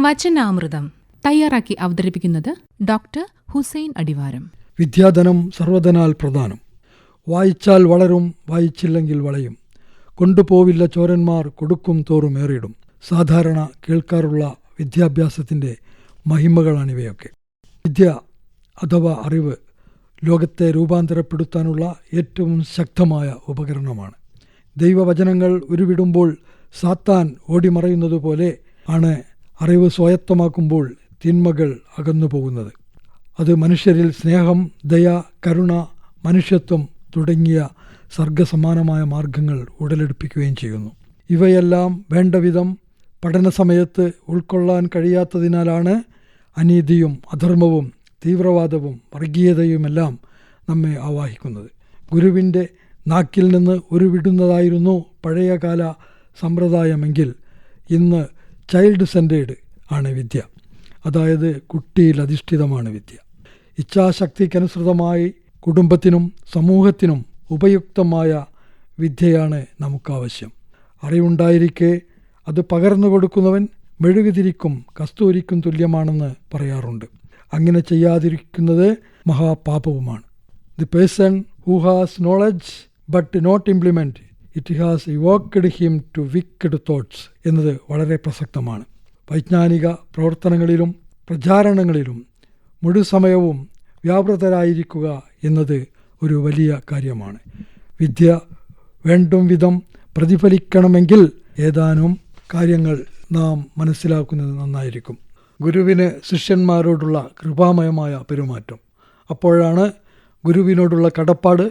വചനാമൃതം തയ്യാറാക്കി അവതരിപ്പിക്കുന്നത് ഡോക്ടർ ഹുസൈൻ അടിവാരം. വിദ്യാധനം സർവ്വധനാൽ പ്രധാനം. വായിച്ചാൽ വളരും, വായിച്ചില്ലെങ്കിൽ വളയും. കൊണ്ടുപോവില്ല ചോരന്മാർ, കൊടുക്കും തോറും ഏറിയിടും. സാധാരണ കേൾക്കാറുള്ള വിദ്യാഭ്യാസത്തിൻ്റെ മഹിമകളാണിവയൊക്കെ. വിദ്യ അഥവാ അറിവ് ലോകത്തെ രൂപാന്തരപ്പെടുത്താനുള്ള ഏറ്റവും ശക്തമായ ഉപകരണമാണ്. ദൈവവചനങ്ങൾ ഉരുവിടുമ്പോൾ സാത്താൻ ഓടിമറയുന്നതുപോലെ ആണ് അറിവ് സ്വായത്തമാക്കുമ്പോൾ തിന്മകൾ അകന്നു പോകുന്നത്. അത് മനുഷ്യരിൽ സ്നേഹം, ദയ, കരുണ, മനുഷ്യത്വം തുടങ്ങിയ സർഗസമാനമായ മാർഗങ്ങൾ ഉടലെടുപ്പിക്കുകയും ചെയ്യുന്നു. ഇവയെല്ലാം വേണ്ടവിധം പഠന സമയത്ത് ഉൾക്കൊള്ളാൻ കഴിയാത്തതിനാലാണ് അനീതിയും അധർമ്മവും തീവ്രവാദവും വർഗീയതയുമെല്ലാം നമ്മെ ആവാഹിക്കുന്നത്. ഗുരുവിൻ്റെ നാക്കിൽ നിന്ന് ഉരുവിടുന്നതായിരുന്നു പഴയകാല സമ്പ്രദായമെങ്കിൽ ഇന്ന് ചൈൽഡ് സെൻറ്റേഡ് ആണ് വിദ്യ. അതായത് കുട്ടിയിൽ അധിഷ്ഠിതമാണ് വിദ്യ. ഇച്ഛാശക്തിക്കനുസൃതമായി കുടുംബത്തിനും സമൂഹത്തിനും ഉപയുക്തമായ വിദ്യയാണ് നമുക്കാവശ്യം. അറിവുണ്ടായിരിക്കെ അത് പകർന്നു കൊടുക്കുന്നവൻ മെഴുകുതിരിക്കും കസ്തൂരിക്കും തുല്യമാണെന്ന് പറയാറുണ്ട്. അങ്ങനെ ചെയ്യാതിരിക്കുന്നത് മഹാപാപവുമാണ്. The person who has knowledge but not implement it has evoked him to wicked thoughts എന്നത് വളരെ പ്രസക്തമാണ്. വൈജ്ഞാനിക പ്രവർത്തനങ്ങളിലും പ്രചാരണങ്ങളിലും മുഴുസമയവും വ്യാപൃതരായിരിക്കുക എന്നത് ഒരു വലിയ കാര്യമാണ്. വിദ്യ വേണ്ടും വിധം പ്രതിഫലിക്കണമെങ്കിൽ ഏതാനും കാര്യങ്ങൾ നാം മനസ്സിലാക്കുന്നത് നന്നായിരിക്കും. ഗുരുവിന് ശിഷ്യന്മാരോടുള്ള കൃപാമയമായ പെരുമാറ്റം. അപ്പോഴാണ് ഗുരുവിനോടുള്ള കടപ്പാട്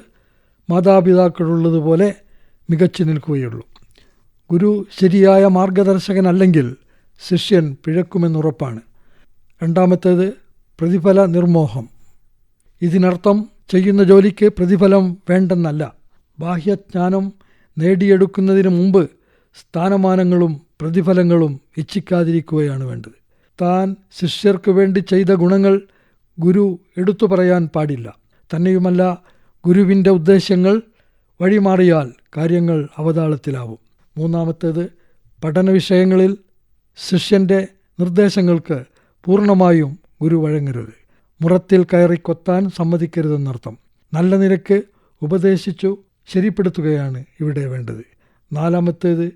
മാതാപിതാക്കളുള്ളതുപോലെ മികച്ചു നിൽക്കുകയുള്ളൂ. ഗുരു ശരിയായ മാർഗദർശകനല്ലെങ്കിൽ ശിഷ്യൻ പിഴക്കുമെന്നുറപ്പാണ്. രണ്ടാമത്തേത് പ്രതിഫല നിർമോഹം. ഇതിനർത്ഥം ചെയ്യുന്ന ജോലിക്ക് പ്രതിഫലം വേണ്ടെന്നല്ല. ബാഹ്യജ്ഞാനം നേടിയെടുക്കുന്നതിന് മുമ്പ് സ്ഥാനമാനങ്ങളും പ്രതിഫലങ്ങളും ഇച്ഛിക്കാതിരിക്കുകയാണ് വേണ്ടത്. താൻ ശിഷ്യർക്ക് വേണ്ടി ചെയ്ത ഗുണങ്ങൾ ഗുരു എടുത്തു പറയാൻ പാടില്ല. തന്നെയുമല്ല, ഗുരുവിൻ്റെ ഉദ്ദേശ്യങ്ങൾ വഴിമാറിയാൽ കാര്യങ്ങൾ അവതാളത്തിലാവും. മൂന്നാമത്തേത് പഠന വിഷയങ്ങളിൽ ശിഷ്യൻ്റെ നിർദ്ദേശങ്ങൾക്ക് പൂർണ്ണമായും ഗുരു വഴങ്ങരുത്. മുറത്തിൽ കയറി കൊത്താൻ സമ്മതിക്കരുതെന്നർത്ഥം. നല്ല നിരക്ക് ഉപദേശിച്ചു ശരിപ്പെടുത്തുകയാണ് ഇവിടെ വേണ്ടത്. നാലാമത്തേത്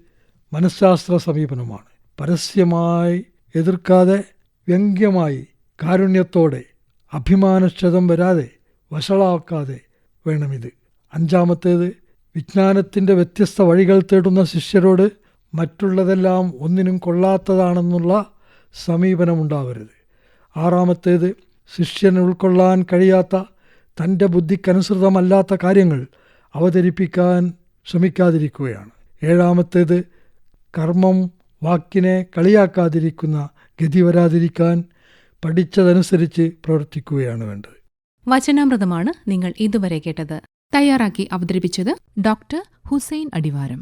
മനഃശാസ്ത്ര സമീപനമാണ്. പരസ്യമായി എതിർക്കാതെ വ്യംഗ്യമായി കാരുണ്യത്തോടെ അഭിമാനക്ഷതം വരാതെ വഷളാക്കാതെ വേണമിത്. അഞ്ചാമത്തേത് വിജ്ഞാനത്തിൻ്റെ വ്യത്യസ്ത വഴികൾ തേടുന്ന ശിഷ്യരോട് മറ്റുള്ളതെല്ലാം ഒന്നിനും കൊള്ളാത്തതാണെന്നുള്ള സമീപനമുണ്ടാവരുത്. ആറാമത്തേത് ശിഷ്യന് ഉൾക്കൊള്ളാൻ കഴിയാത്ത തൻ്റെ ബുദ്ധിക്കനുസൃതമല്ലാത്ത കാര്യങ്ങൾ അവതരിപ്പിക്കാൻ ശ്രമിക്കാതിരിക്കുകയാണ്. ഏഴാമത്തേത് കർമ്മം വാക്കിനെ കളിയാക്കാതിരിക്കുന്ന ഗതി വരാതിരിക്കാൻ പഠിച്ചതനുസരിച്ച് പ്രവർത്തിക്കുകയാണ് വേണ്ടത്. വചനാമൃതമാണ് നിങ്ങൾ ഇതുവരെ കേട്ടത്. തയ്യാറാക്കി അവതരിപ്പിച്ചത് ഡോക്ടർ ഹുസൈൻ അടിവാരം.